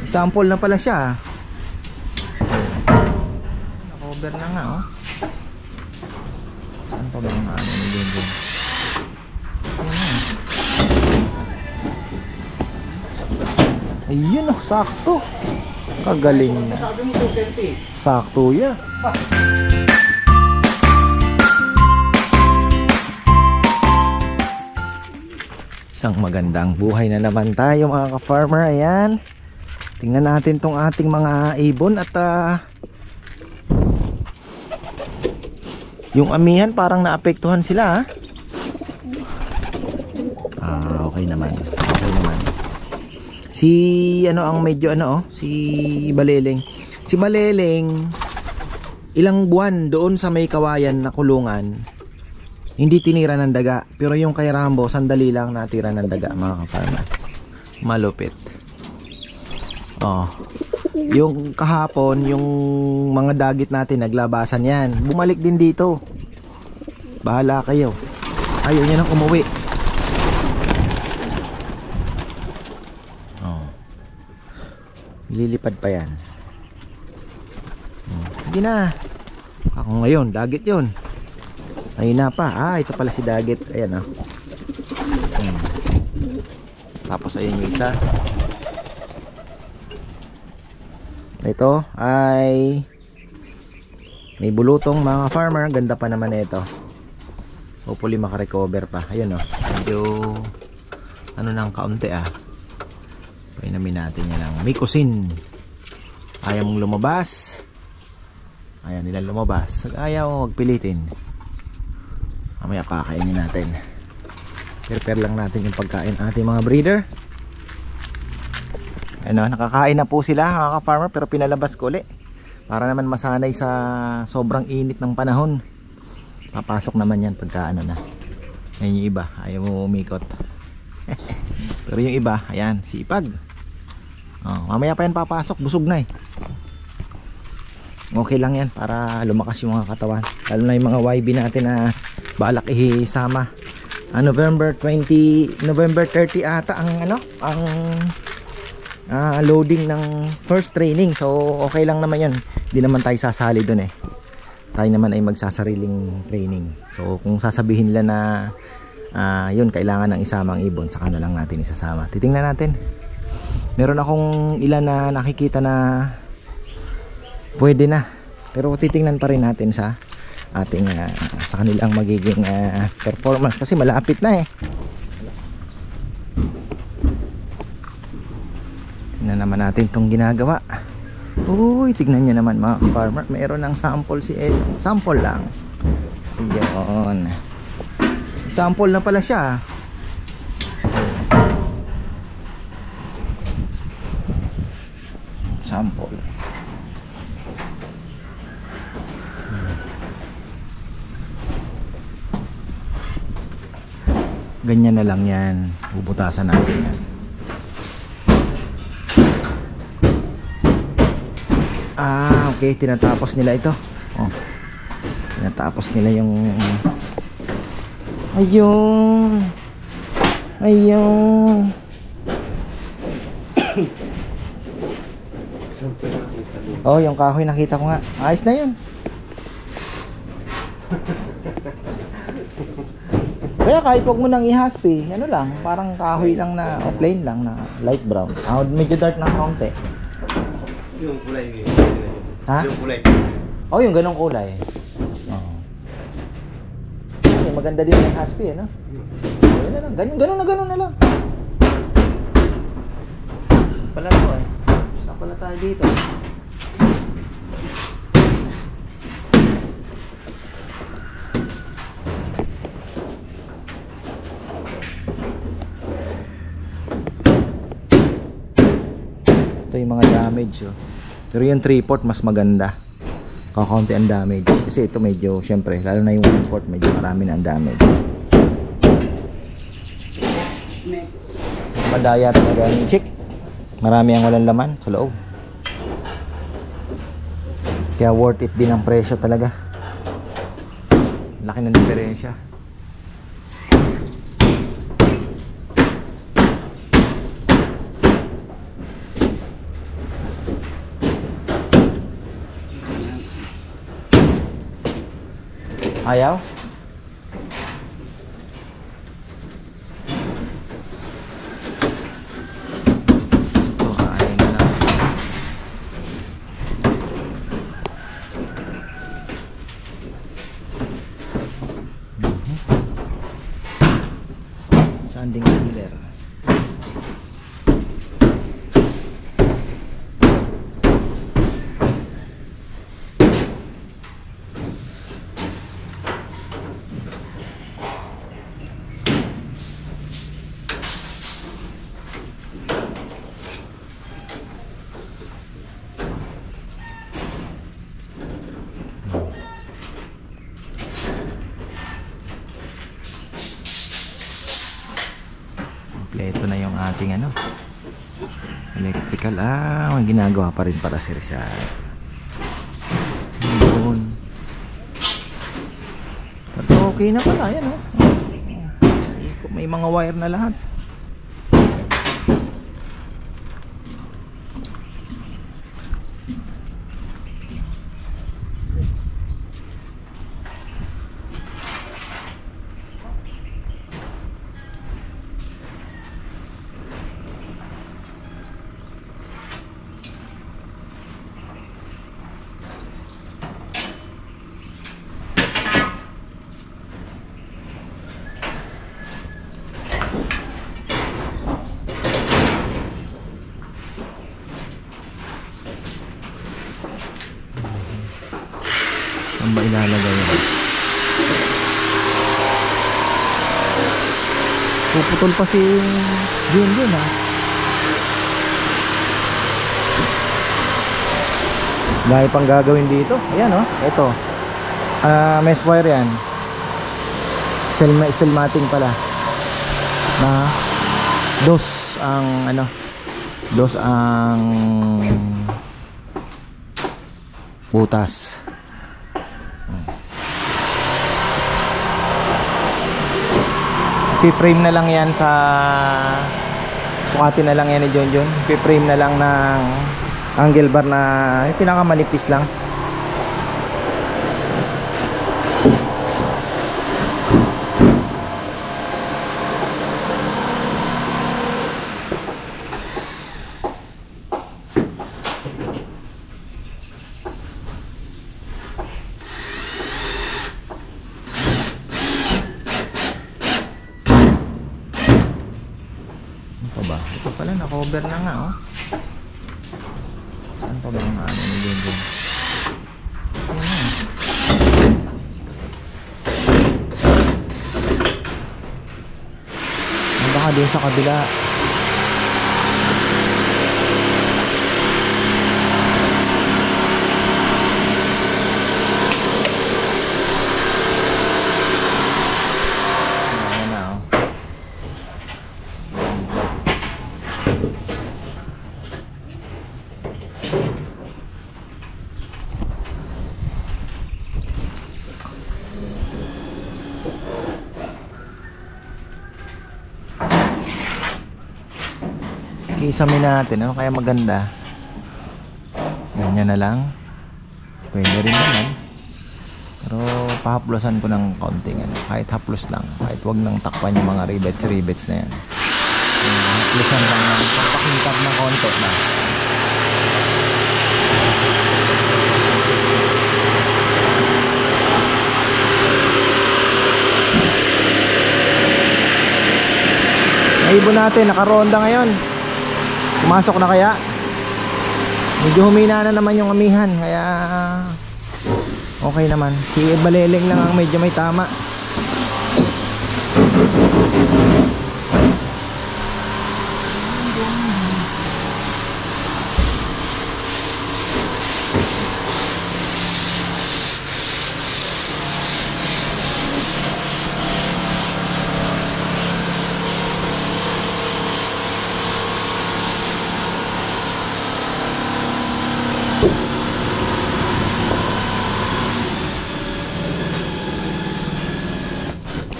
Sample na pala siya. Na-cover na nga oh. Saan pa ba ang ano nyo dyan? Ayun oh, sakto. Kagaling na. Sakto yan. Isang magandang buhay na naman tayo mga ka-farmer. Ayan. Tingnan natin tong ating mga ibon at yung amihan parang naapektuhan sila. Okay naman. Okay naman. Si ano ang medyo ano si Baleleng. Si Baleleng ilang buwan doon sa may kawayan na kulungan. Hindi tinira ng daga, pero yung kay Rambo sandali lang natira ng daga mga ka-farmer. Malupit. Yung kahapon yung mga dagit natin naglabasan yan. Bumalik din dito. Bahala kayo. Ayaw niya nang umuwi. Lilipad pa yan. Hindi na. Ako ngayon, dagit yun. Ayun na pa. Ito pala si dagit. Ayan Tapos ayun yung isa. Ito ay may bulutong mga farmer. Ganda pa naman ito. Hopefully makarecover pa. Ayun medyo ano nang kaunti painamin natin yan lang. May kusin. Ayaw mong lumabas. Ayaw nila lumabas. Ayaw magpilitin. Mamaya pakainin natin. Prepare lang natin yung pagkain ating mga breeder. Nakakain na po sila mga ka-farmer, pero pinalabas ko ulit para naman masanay sa sobrang init ng panahon. Papasok naman yan pagka ano na. Ayun yung iba, ayaw mo umikot. Pero yung iba, ayan, sipag. Mamaya pa yan papasok, busog na Okay lang yan para lumakas yung mga katawan. Lalo na yung mga YB natin na balak isama. November 30 ata ang loading ng first training. So okay lang naman yan. Hindi naman tayo sasali dun Tayo naman ay magsasariling training. So kung sasabihin nila na yun kailangan ng isamang ibon, saka na lang natin isasama. Titingnan natin. Meron akong ilan na nakikita na pwede na, pero titingnan pa rin natin sa ating sa kanilang magiging performance kasi malapit na Tingnan naman natin itong ginagawa. Uy, tignan nyo naman mga farmer, mayroon ng sample si S. Sample lang. Ayun, sample na pala siya. Sample. Ganyan na lang yan. Bubutasan natin yan. Okay. Tinatapos nila ito. Tinatapos nila yung ayun. Yung kahoy nakita ko nga. Ayos na yun. Kaya kahit wag mo nang ihaspi, ano lang, parang kahoy lang na plain lang na light brown. Medyo dark na kaunti. Yung kulay Yung kulay. Yung ganong kulay. Maganda din yung haspi Ganun na lang. Ganun na lang. Pala to Basta pala tayo dito. Ito yung mga damage pero yung 3/4 mas maganda. Kakaunti ang damage kasi ito medyo syempre lalo na yung 1/4 medyo marami na ang damage. Madaya talaga yung chick. Marami ang walang laman sa loob. Kaya worth it din ang presyo talaga. Laki ng diferensya. Ayaw? Ito, kain na lang. Sanding sealer. Kompleto na yung ating ano, electrical. May ginagawa pa rin para si Rizal. Yun. Pero okay na pala yan, oh. May mga wire na lahat. Saan ba ilalagay yun? Puputol pa si Jun ha. Dahil pang gagawin dito. Ayan oh, ito. Mesh wire yan. Steel matting pala. Na dos ang ano, dos ang butas. I-frame na lang yan sa, sukatin na lang yan ni John. I-frame na lang ng angle bar na yung pinakamanipis lang. Ito pala, na-cover na nga oh. Saan pa ba ang ano ni John? Ayan na. Baka din sa kabila. Ayan na oh. Kisamin natin, ano kaya maganda? Ganyan na lang. Pwede rin naman. Pero pahaplosan ko ng kaunting ano, kahit haplos lang, kahit wag nang takpan yung mga rivets na yan. Haplosan lang ng papakintab na konti na. Naibon natin, nakaronda ngayon. Pumasok na kaya? Medyo humina na naman yung amihan, kaya okay naman. Si Baleleng lang ang medyo may tama.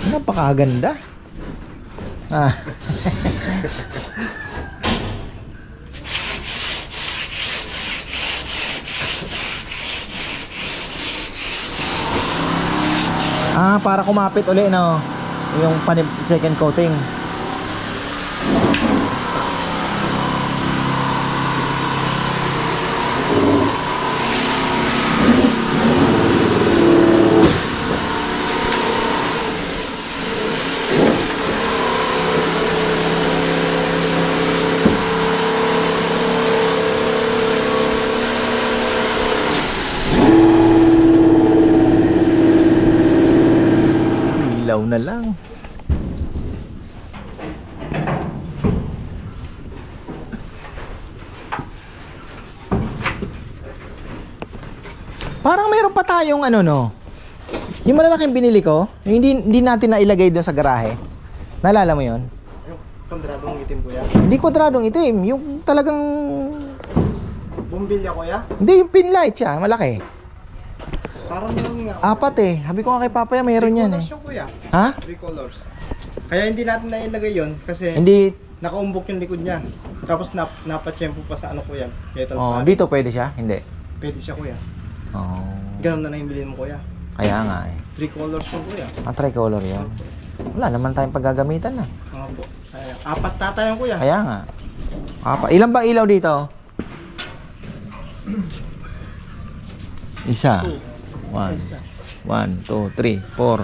Napakaganda. Para kumapit uli, no? Yung second coating. Ilaw na lang. Parang mayroon pa tayong ano, no? Yung malalaking binili ko, yung hindi natin nailagay doon sa garahe. Naalala mo yon? Yung kwadradong itim kuya. Hindi kwadradong itim, yung talagang... Bumbilya kuya? Hindi, yung pin light siya, malaki. Parang yung nga. Apat eh. Sabi ko nga kay Papaya, mayroon yan eh. 3 colors yung kuya. Ha? 3 colors. Kaya hindi natin nailagay yon kasi Hindi. nakaumbok yung likod niya. Tapos napatsyempo pa sa ano kuya. Metal Oh, pad. dito pwede siya? Hindi. Pwede siya kuya. Oh. Ganun na lang yung bilhin mo kuya. Kaya nga eh. 3 colors yung kuya. Tricolor yun. Wala naman tayong paggagamitan na. Mga po. Sayang. 4 tata yung kuya. Kaya nga. Ilan bang ilaw dito? Isa. 1, 2, 3, 4,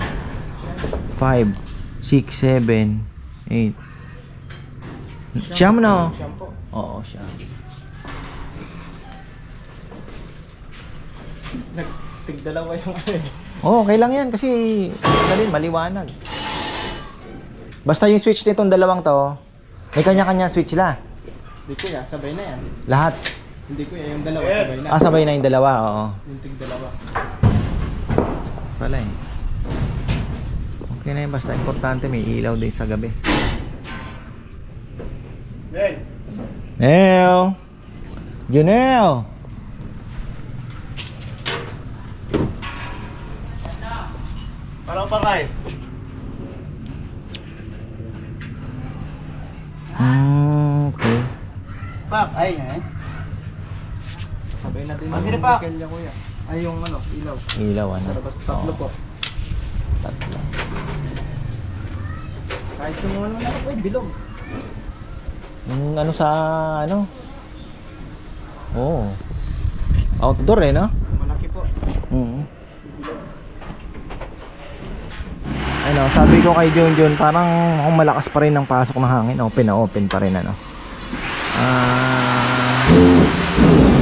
5, 6, 7, 8. Siyam na. Siyam po. Oo, siyam. Nagtigdalawa yung ano eh. Oo, okay lang yan kasi maliwanag. Basta yung switch nitong dalawang to, may kanya-kanya switch sila. Hindi kuya, sabay na yan. Lahat. Hindi kuya, yung dalawa sabay na. Sabay na yung dalawa, oo. Yung tigdalawa. Pala eh. Okay na yun, basta importante may ilaw din sa gabi. Ben! Nel! Junel! Parang pangay. Okay. Pak, ay nga eh. Sabay natin yung bakal niya kuya. Ay yung ano, ilaw. Ilaw, ano? Sa labas, tatlo po. Tatlo. Kahit yung ano na ako, bilog. Yung ano sa, ano? Oo. Outdoor eh, no? Malaki po. Ano, sabi ko kay Junjun, parang kung malakas pa rin ang pasok ng hangin, open na open pa rin, ano.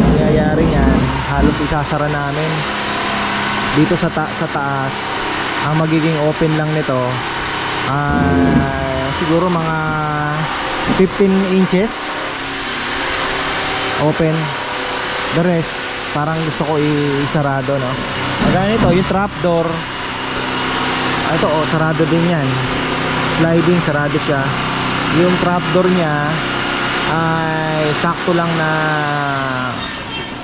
Nangyayari yan, halos isasara namin dito sa taas. Ang magiging open lang nito siguro mga 15 inches open. The rest parang gusto ko isarado, no. Kagaya nito, yung trapdoor, ito sarado din yan. Sliding, sarado siya. Yung trapdoor niya ay sakto lang na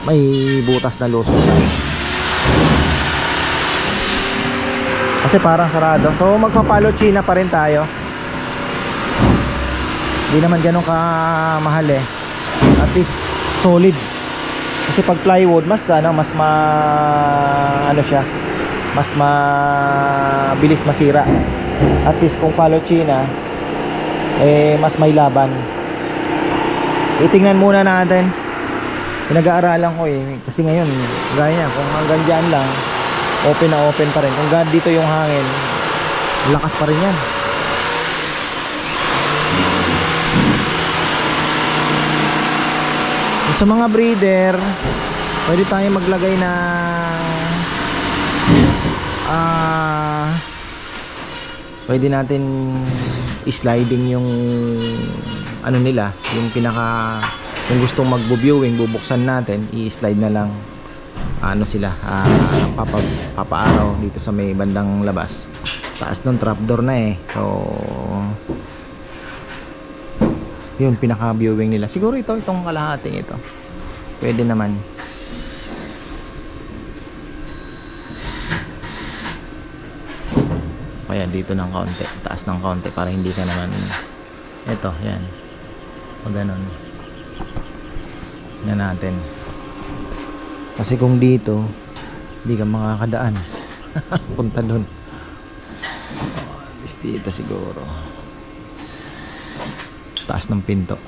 may butas na lusot lang. Kasi parang sarado. So magpapalo China pa rin tayo. Hindi naman ganun kamahal eh. At least solid. Kasi pag plywood mas mabilis masira. At least kung palo China mas may laban. Itingnan muna natin. Pinag-aaralan ko eh. Kasi ngayon, gaya niya, kung hanggang dyan lang, open na open pa rin. Kung dito yung hangin, lakas pa rin yan. Sa mga breeder, pwede tayong maglagay ng pwede natin sliding yung ano nila, yung pinaka, kung gustong magbo-viewing, bubuksan natin, i-slide na lang ano sila, papaaraw dito sa may bandang labas. Taas ng trapdoor na eh. So yun, pinaka viewing nila. Siguro itong kalahating ito pwede naman. Kaya dito ng kaunti, taas ng kaunti para hindi ka naman ito, yan, pag ganun na natin. Kasi kung dito hindi ka makakadaan punta dun, dito siguro. Taas ng pinto.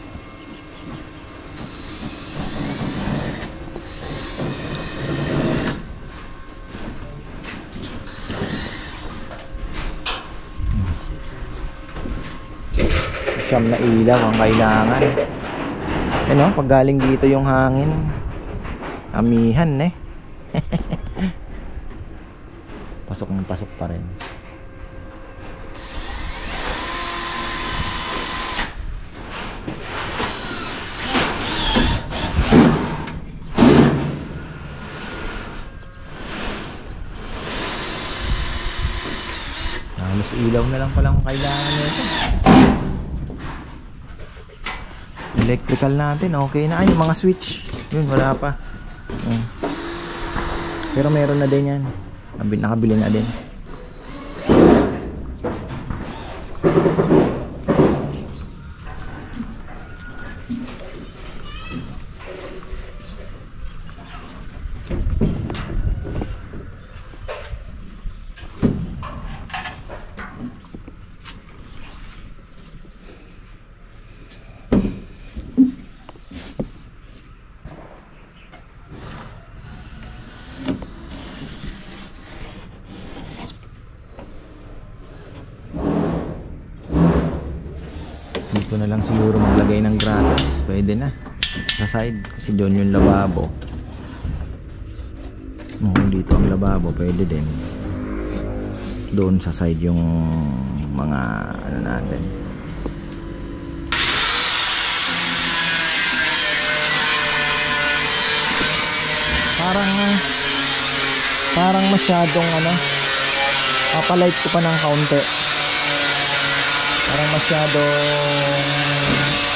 Siyam na ilaw ang kailangan. Ano, pag galing dito yung hangin, amihan eh. Pasok ng pasok pa rin. Halos ilaw na lang palang kailangan nito. Electrical natin, okay na. Ay, yung mga switch, yun, wala pa. Pero meron na din yan. Nakabili na din. Dito na lang siguro maglagay ng gratis. Pwede na. Sa side. Kasi doon yung lababo. Dito ang lababo. Pwede din. Doon sa side yung mga ano natin. Parang masyadong ano. Papalight ko pa ng kaunti. Parang masyadong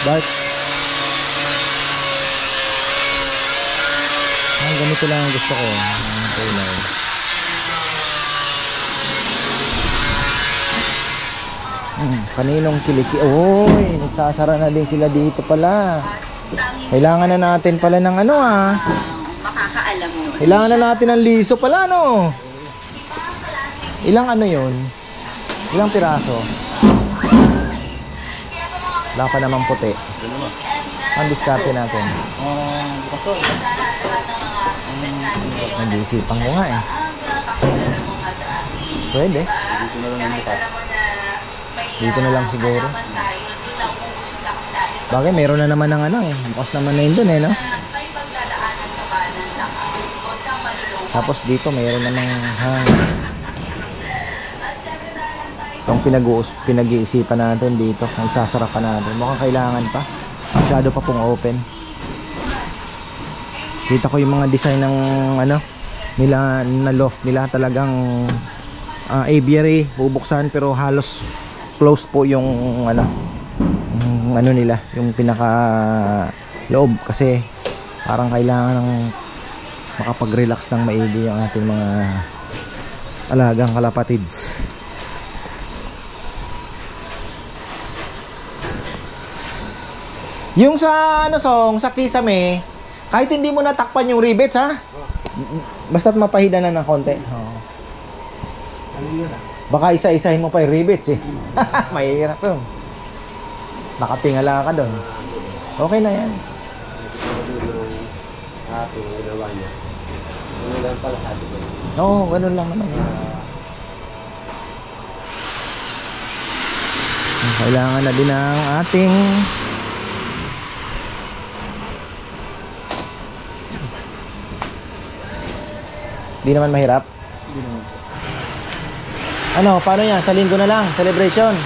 dark. Ganito lang ang gusto ko. Ang kulay. Kaninong kiliki. Oy, nagsasara na din sila dito pala. Kailangan na natin pala ng ano makakaalam mo. Kailangan na natin ng liso pala no. Ilang ano yun? Ilang piraso? Wala pa naman puti. Ang diskarte natin. Nag-iisipan ko nga eh. Pwede. Dito na lang siguro. Bagay, meron na naman ng ano eh. Bukas naman na yun dun eh, no? Tapos dito meron namang itong pinag-iisipan natin dito, ang sasarapan natin. Mukhang kailangan pa. Masyado pa pong open. Kita ko yung mga design ng ano nila na loft nila, talagang aviary, bubuksan pero halos close po yung ano nila, yung pinaka loob kasi parang kailangan ng makapag-relax ng maigi ang ating mga alagang kalapatids. Yung sa ano song, sa kisame, kahit hindi mo natakpan yung rivets ha. Basta't mapahida na ng konti. Baka isa-isahin mo pa yung rivets eh. Mahirap yun. Nakatingala ka doon. Okay na yan. Oo, ganun lang naman yan. Kailangan na din ang ating di naman mahirap. Ano, paano yan? Sa linggo na lang, celebration.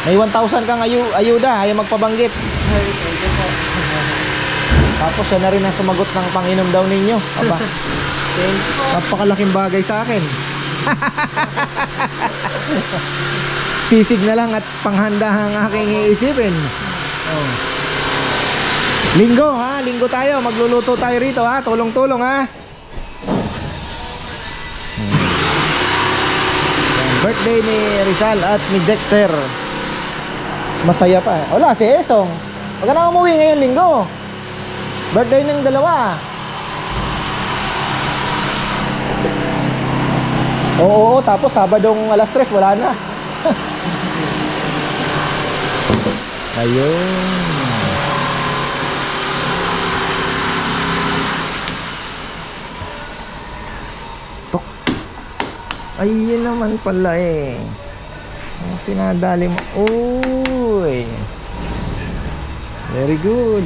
May 1,000 kang ayuda, ayaw magpabanggit. Tapos siya na rin ang sumagot ng panginom daw ninyo. Aba, napakalaking bagay sa akin. Sisig na lang at panghanda ang aking iisipin. Linggo ha, linggo tayo. Magluluto tayo rito ha, tulong-tulong ha. Birthday ni Rizal at ni Dexter. Masaya pa. Wala, si Esong. Huwag ka na umuwi ngayon linggo. Birthday ng dalawa. Oo, tapos Sabadong alas 3 wala na. Ayun. Tok. Ayun naman pala eh. Ang pinadali mo. Uy. Very good.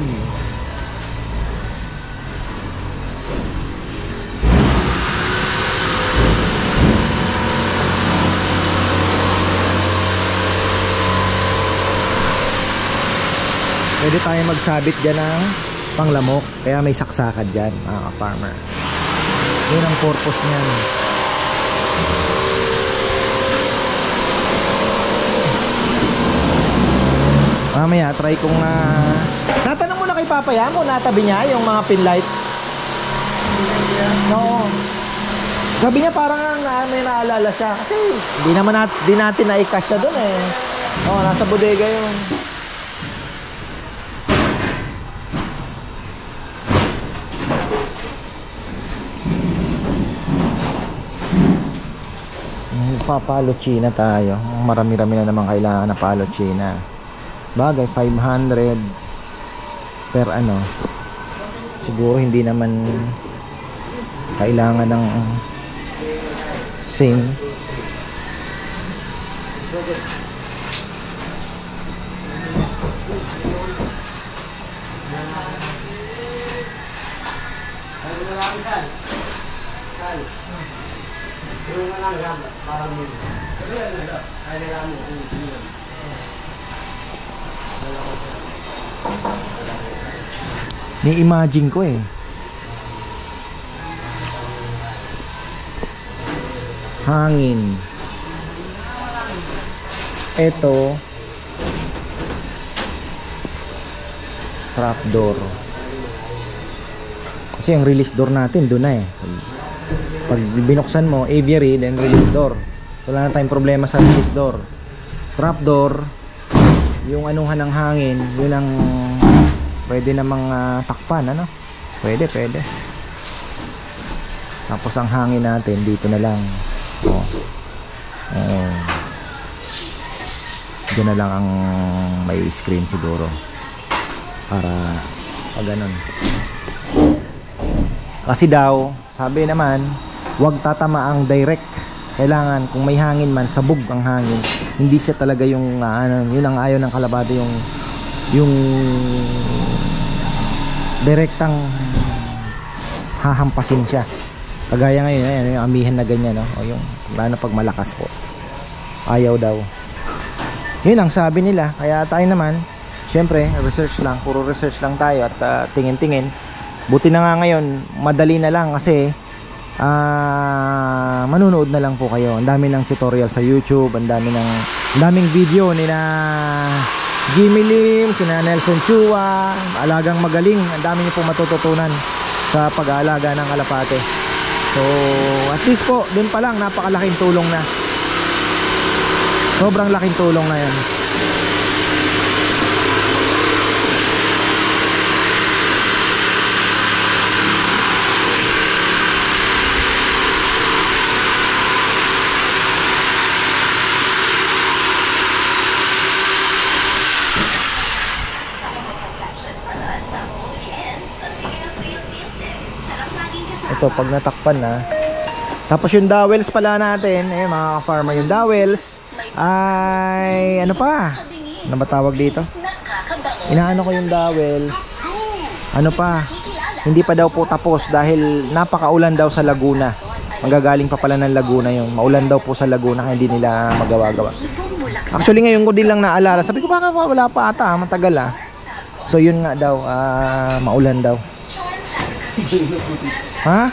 Pwede tayo magsabit dyan ng panglamok. Kaya may saksakan dyan, mga farmer. Yun ang purpose niyan. Mamaya, try kong natanong mo na kay Papaya mo, natabi niya yung mga pin light. No. Sabi niya parang may naalala siya. Kasi di natin na-i-cash siya doon eh. Oo, nasa bodega yun. Papalochina tayo. Marami-rami na naman kailangan na palochina. Bagay 500 per ano. Siguro hindi naman kailangan ng same. Ni-imagine ko eh. Hangin. Ito trapdoor. Kasi ang release door natin doon na eh. Pag binuksan mo, aviary, then release door. Wala na tayong problema sa release door. Trapdoor, yung anuhan ng hangin, yun ang pwede namang takpan, ano? Pwede. Tapos ang hangin natin, dito na lang. Diyan na lang ang may screen siguro. Para pag ganun. Kasi daw, sabi naman, huwag tatama ang direct. Kailangan kung may hangin man, sabog ang hangin. Hindi siya talaga yung yun ang ayaw ng kalabado, yung direktang hahampasin siya. Kagaya ngayon, ayan, yung amihan na ganyan, no? O yung lalo pag malakas po. Ayaw daw. Yun ang sabi nila. Kaya tayo naman, syempre, research lang, puro research lang tayo at tingin-tingin. Buti na nga ngayon, madali na lang kasi manunood na lang po kayo. Ang dami ng tutorial sa YouTube, ang daming video ni na Jimmy Lim, sina Nelson Chua, alagang magaling. Ang dami niyo po matututunan sa pag-aalaga ng kalapate. So, at least po, dun pa lang napakalaking tulong na. Sobrang laking tulong na yan. Ito pag natakpan na. Tapos yung dowels pala natin, mga farmer, yung dowels ay ano pa? Ano ba tawag dito? Inaano ko yung dowel. Ano pa? Hindi pa daw po tapos dahil napakaulan daw sa Laguna. Manggagaling pa pala ng Laguna yun. Maulan daw po sa Laguna kaya hindi nila magawa-gawa. Actually ngayon ko din lang naalala. Sabi ko baka wala pa ata, matagal . So yun nga daw, maulan daw. Ha?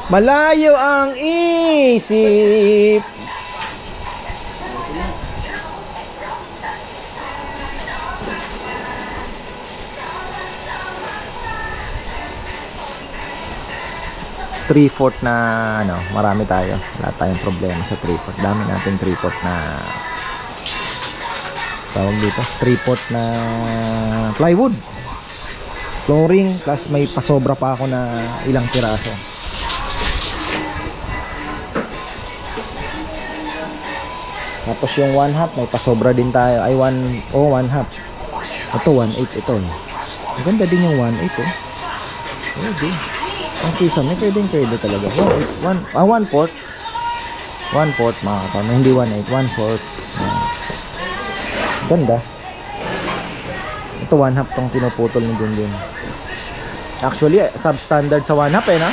Malayo ang isip. Three-fourth na ano, marami tayo. Wala tayong problema sa three-fourth. Dami natin three-fourth na tawag dito, three-fourth na plywood flooring, plus may pasobra pa ako na ilang piraso. Tapos yung 1/2 may pasobra din tayo. Ay 1/2. Ito 1/8 ito. Maganda din yung 1/8 oh. Pwede. Ang kisame pwede talaga. 1/4. 1/4 mga kapama. Hindi 1/8, 1/4. Ganda. Ito 1/2 tong pinuputol ni Junjun. Actually, substandard sa 1/2 eh, no?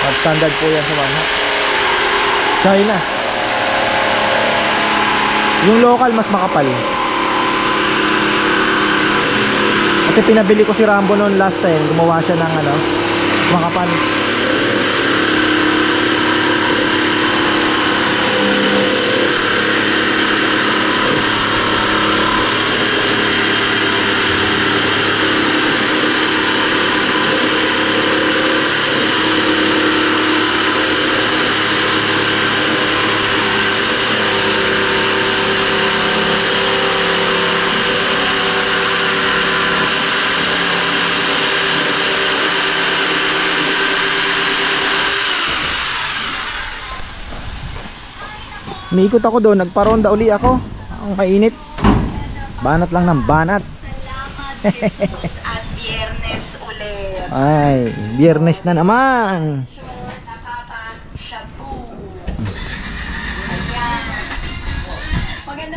Substandard po yan sa 1/2. China. Yung local mas makapal. Kasi pinabili ko si Rambo noon last time. Gumawa siya ng ano, makapal. Umiikot ako doon, nagparonda uli ako. Ang kainit. Banat lang ng banat. At biyernes ulit. Ay, biyernes na naman. Nakaka-shabu. Ayan.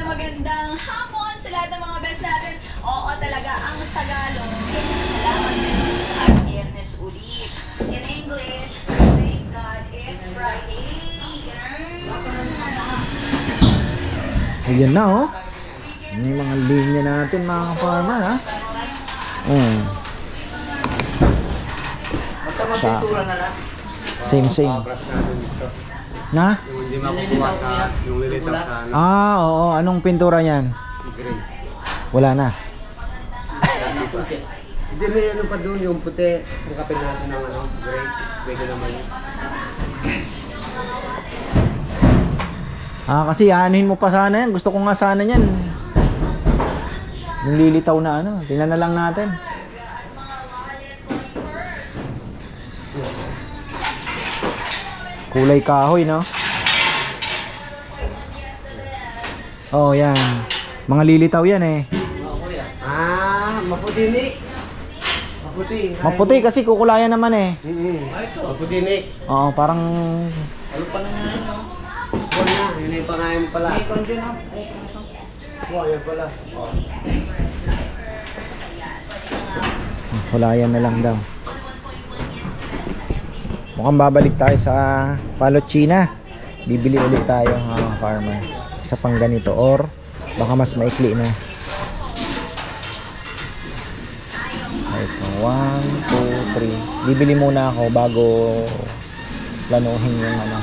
Magandang hapon sa lahat ng mga best natin. Oo talaga, ang Tagalog. Salamat at biyernes ulit. In English, thank God it's Friday. Ayan na oh. Yung mga linya natin mga farmer ha. Sa same. Na? Yung hindi makukuha ka, yung lilitaw sa ano. Ah, oo. Anong pintura niyan? Gray. Wala na. Hindi may ano pa doon, yung puti. Sangkapin natin ng ano, gray. Pwede naman yun. Ah, kasi anuhin mo pa sana yan. Gusto ko nga sana yan. Yung lilitaw na ano. Tingnan na lang natin. Kulay kahoy, no? Oh, yan. Mga lilitaw yan eh. Ah, maputi ni. Maputi. Maputi kasi kukulayan naman eh. Maputi ni. Oo, parang... Ano pa na nga ano? Buwan na, yun yung pangayon pala. Buwan, yan pala. Kulayan na lang daw. Mukhang babalik tayo sa Palochina. Bibili ulit tayo mga farmer. Isa pang ganito or baka mas maikli na. Ito, 1, 2, 3. Bibili muna ako bago planuhin yung ano.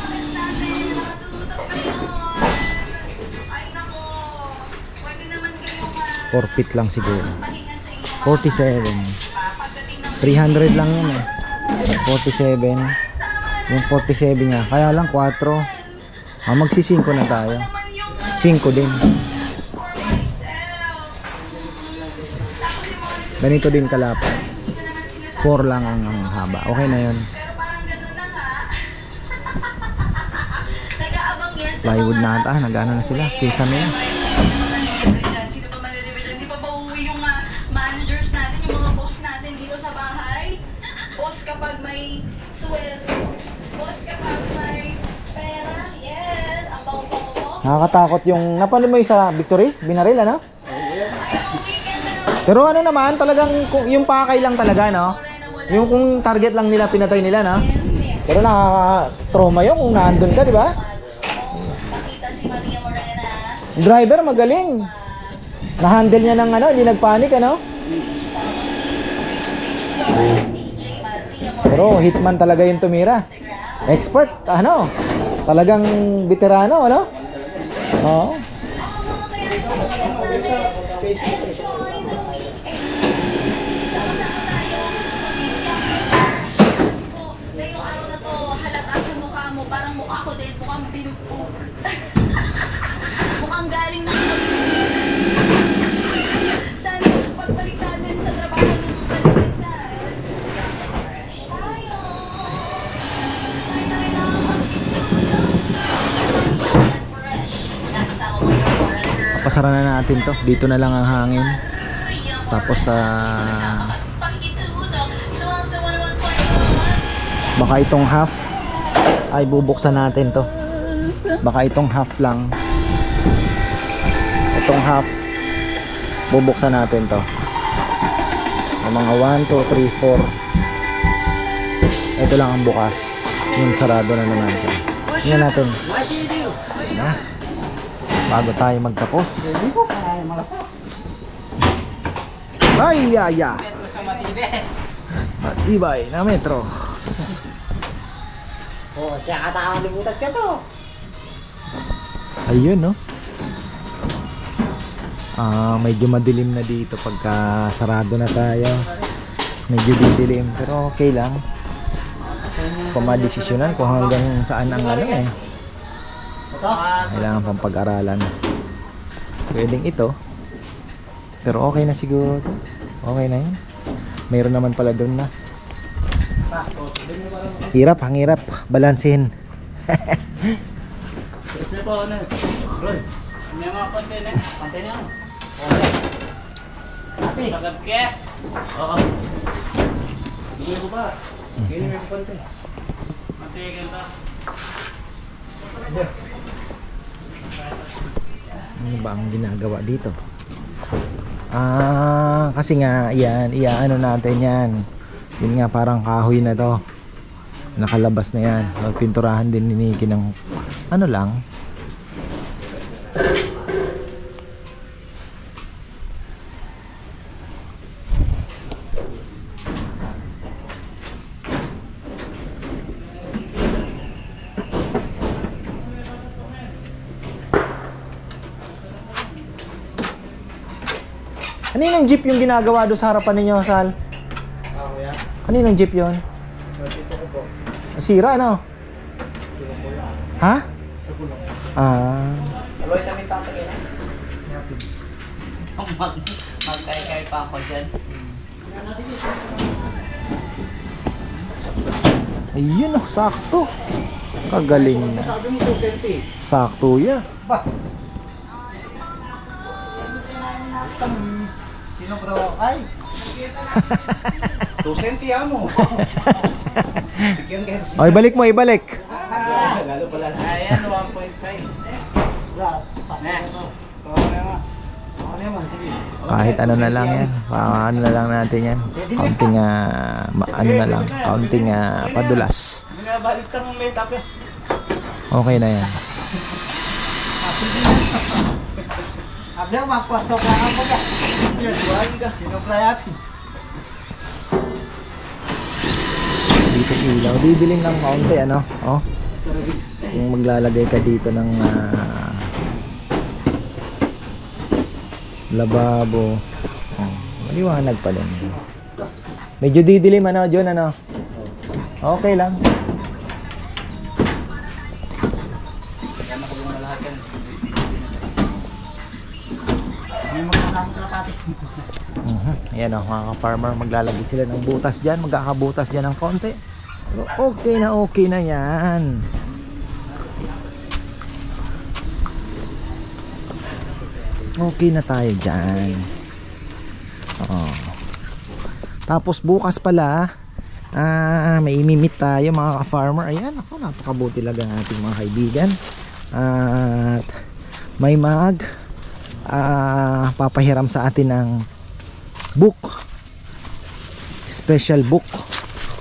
4 feet lang siguro. 47. 300 lang yun eh. 47. Yung 47 niya. Kaya lang 4. Magsi-5 na tayo. 5 din. Ganito din kalapad. 4 lang ang haba. Okay na yun. Plywood na ata. Nag-ano na sila. Kisa na yan. Di ba ba uwi yung managers natin, yung mga boss natin dito sa bahay? Boss kapag may sweldo. Boss kapag may pera. Yes, ang bango-bango mo. Nakakatakot yung... Napanood mo yung sa Victory? Binaril, ano? Pero ano naman, talagang yung pakay lang talaga, no? Yung kung target lang nila, pinatay nila, no? Pero nakaka-trauma yun kung naandun ka, di ba? Pakita si Maria Morena. Driver, magaling. Na-handle niya ng ano, hindi nagpanik, ano? Pero hitman talaga yung tumira. Expert, ano? Talagang veterano, ano? Oo. Ngayong araw na to, halata sa mukha mo. Parang mukha ko din, mukhang binupo. Mukhang galing na sana pagbalik natin sa trabaho ng mga kalimutan. Tayo! Sasara na natin to. Dito na lang ang hangin. Tapos baka itong half ay bubuksan natin to. Baka itong half lang. Itong half bubuksan natin to. Yung mga 1, 2, 3, 4. Ito lang ang bukas. Yung sarado na naman siya. Tingnan natin. Na. Bago tayo magtapos. Ay, ya. Matibay na metro. Oh, kaya nakakalimutan ka to. Ayun, no? Medyo madilim na dito pagka sarado na tayo. Medyo didilim, pero okay lang. Pumadesisyonan kung hanggang saan ang ano eh. Kailangan pang pag-aralan. Pwedeng ito. Pero okay na siguro. Okay na yun. Mayroon naman pala doon na. Hirap, ang hirap. Balansin. Kasi po, ano? Roy. May mga container. Container. Tapis. Sagad ke? Oo. Bigay ko ba? Kaya may container. Container ba? Ano ba ang ginagawa dito? Kasi nga yan, iaano natin yan. Yun nga, parang kahoy na to. Nakalabas na yan. Pinturahan din ni Nikki ng ano lang. Kaninong jeep yung ginagawa doon sa harapan ninyo, Sal? Kuya. Kaninong jeep yun? So, dito ko po. Sira, no? Tulong ko yan. Ha? Sa kulong. Aloy namin tatagin eh. Magkay-kay pa ako dyan. Ayun, oh, sakto. Kagaling na. Sabi mo 220. Sakto yan. Ba? Sino bro? Ay! 220 amo. Okay, balik mo, ibalik. Lalo pala. Ayan, 1.5. Kahit ano na lang yan. Ano na lang natin yan. Kaunting ano na lang. Kaunting padulas. Binabalik ka ng may tapos. Okay na yan. Abya, magpasok lang ako ka. Yan, buwan ka. Sino prayapi? Dito ilaw. Didilim lang kaunti, ano? Oh. Kung maglalagay ka dito ng lababo. Oh, maliwanag pa din. Medyo didilim, ano, John, ano? Okay lang. Yan, makulong na lahat yan. May magkakasama ka pati. Ayan o, mga ka-farmer, maglalagay sila ng butas dyan. Magkakabutas dyan ng konti. Pero okay na yan. Okay na tayo dyan. Tapos bukas pala, may imimit tayo mga ka-farmer. Ayan, ako, napakabuti lang ang ating mga kaibigan. At may papahiram sa atin ng book, special book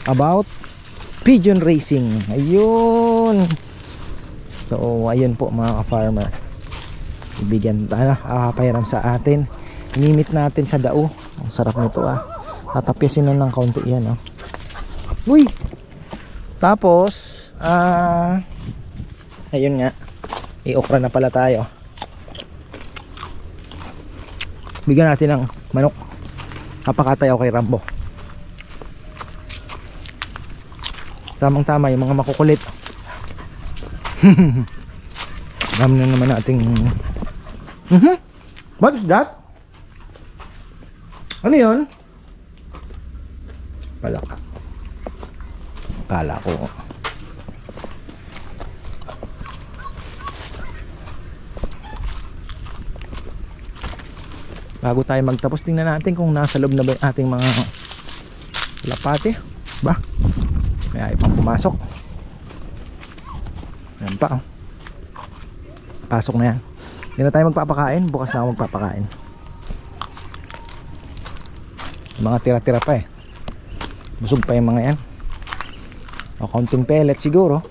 about pigeon racing. Ayun. So ayun po mga ka-farmer, ibigyan papahiram sa atin. Inimit natin sa dao. Ang sarap nito tatapyasin lang ng kaunti yan Uy! Tapos ayun nga, i-okra na pala tayo. Bigyan natin ng manok. Napakatay ako kay Rambo. Tamang tama yung mga makukulit. Dami na naman nating What is that? Ano yun? Palaka. Akala ko Bago tayo magtapos, tingnan natin kung nasa loob na ba yung ating mga kalapate. Ba? May ayaw pang pumasok. Yan pa, oh. Pasok na yan. Hindi na tayo magpapakain. Bukas na ako magpapakain. Mga tira-tira pa eh. Busog pa yung mga yan. O konting pellet siguro.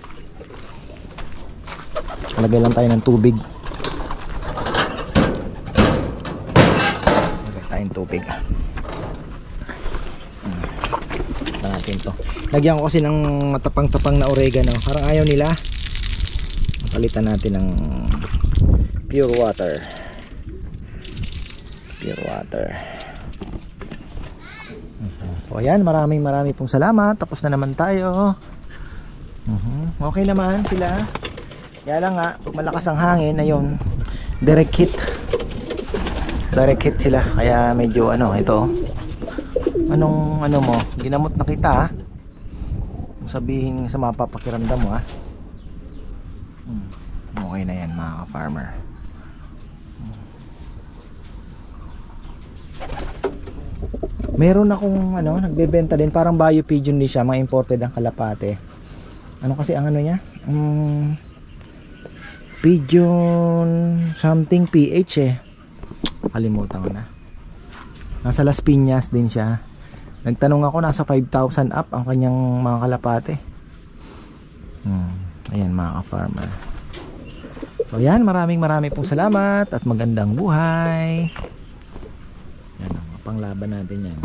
Lagay lang tayo ng tubig. Lagay tayong tubig. Natin to. Lagyan ko kasi ng matapang-tapang na oregano. Parang ayaw nila. Palitan natin ng pure water. Pure water. So ayan, maraming pong salamat. Tapos na naman tayo. Okay naman sila. Kaya lang nga, pag malakas ang hangin, ayun, direct hit sila. Kaya medyo ano, ito. Anong ano mo, ginamot na kita ha. Sabihin sa mapapakiramdam mo ha. Okay na yan mga ka-farmer. Meron akong ano, nagbebenta din, parang bio pigeon din siya, mga imported ang kalapate. Ano kasi ang ano niya? Pigeon something PH eh. Kalimutan ko na. Nasa Las Piñas din siya. Nagtanong ako, nasa 5,000 up ang kanyang mga kalapate. Ayan mga ka-farmer. So yan, maraming pong salamat at magandang buhay. Yan ang panglaban natin yan.